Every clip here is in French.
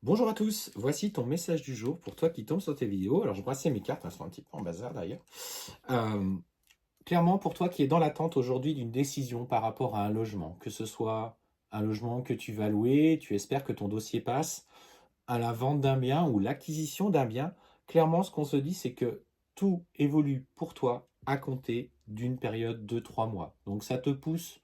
Bonjour à tous, voici ton message du jour pour toi qui tombes sur tes vidéos. Alors je brassais mes cartes, elles sont un petit peu en bazar d'ailleurs. Euh, Clairement, pour toi qui es dans l'attente aujourd'hui d'une décision par rapport à un logement, que ce soit un logement que tu vas louer, tu espères que ton dossier passe, à la vente d'un bien ou l'acquisition d'un bien, clairement ce qu'on se dit c'est que tout évolue pour toi à compter d'une période de 3 mois. Donc ça te pousse,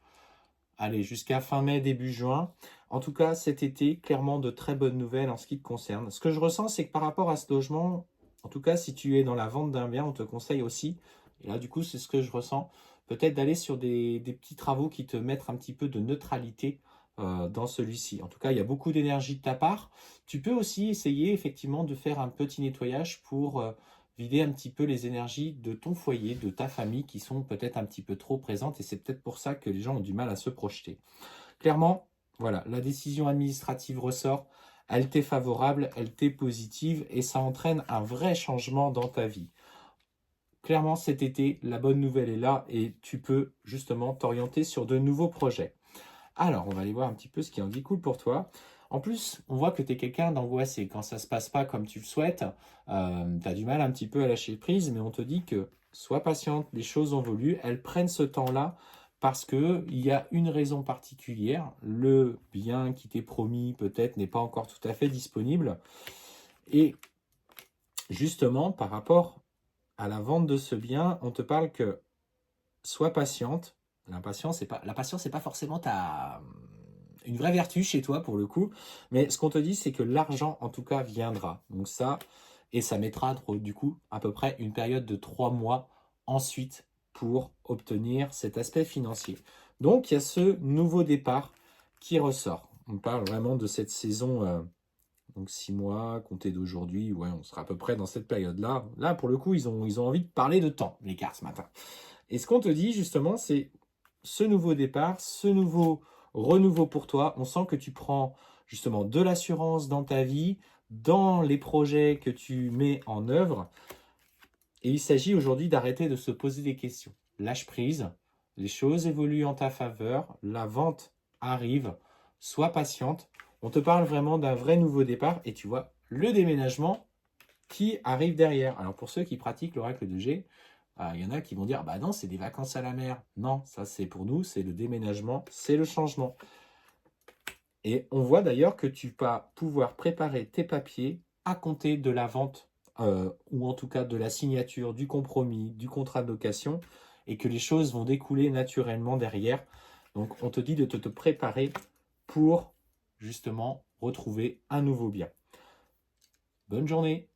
allez, jusqu'à fin mai, début juin. En tout cas, cet été, clairement de très bonnes nouvelles en ce qui te concerne. Ce que je ressens, c'est que par rapport à ce logement, en tout cas, si tu es dans la vente d'un bien, on te conseille aussi, et là, du coup, c'est ce que je ressens, peut-être d'aller sur des petits travaux qui te mettent un petit peu de neutralité dans celui-ci. En tout cas, il y a beaucoup d'énergie de ta part. Tu peux aussi essayer, effectivement, de faire un petit nettoyage pour vider un petit peu les énergies de ton foyer, de ta famille qui sont peut-être un petit peu trop présentes et c'est peut-être pour ça que les gens ont du mal à se projeter. Clairement, voilà, la décision administrative ressort, elle t'est favorable, elle t'est positive et ça entraîne un vrai changement dans ta vie. Clairement, cet été, la bonne nouvelle est là et tu peux justement t'orienter sur de nouveaux projets. Alors, on va aller voir un petit peu ce qui en dit cool pour toi. En plus, on voit que tu es quelqu'un d'angoissé. Quand ça ne se passe pas comme tu le souhaites, tu as du mal un petit peu à lâcher prise, mais on te dit que sois patiente, les choses ont évolué, elles prennent ce temps-là parce qu'il y a une raison particulière. Le bien qui t'est promis peut-être n'est pas encore tout à fait disponible. Et justement, par rapport à la vente de ce bien, on te parle que sois patiente. La patience, c'est pas forcément une vraie vertu chez toi pour le coup. Mais ce qu'on te dit, c'est que l'argent, en tout cas, viendra. Donc ça, et ça mettra du coup à peu près une période de 3 mois ensuite pour obtenir cet aspect financier. Donc il y a ce nouveau départ qui ressort. On parle vraiment de cette saison, donc 6 mois, compté d'aujourd'hui. Ouais, on sera à peu près dans cette période-là. Là, pour le coup, ils ont envie de parler de temps, les cartes ce matin. Et ce qu'on te dit justement, c'est ce nouveau départ, ce nouveau renouveau pour toi. On sent que tu prends justement de l'assurance dans ta vie, dans les projets que tu mets en œuvre. Et il s'agit aujourd'hui d'arrêter de se poser des questions. Lâche prise, les choses évoluent en ta faveur, la vente arrive, sois patiente. On te parle vraiment d'un vrai nouveau départ et tu vois le déménagement qui arrive derrière. Alors pour ceux qui pratiquent l'oracle de G, il y en a qui vont dire bah non, c'est des vacances à la mer. Non, ça c'est pour nous, c'est le déménagement, c'est le changement. Et on voit d'ailleurs que tu vas pouvoir préparer tes papiers à compter de la vente ou en tout cas de la signature, du compromis, du contrat de location et que les choses vont découler naturellement derrière. Donc on te dit de te préparer pour justement retrouver un nouveau bien. Bonne journée!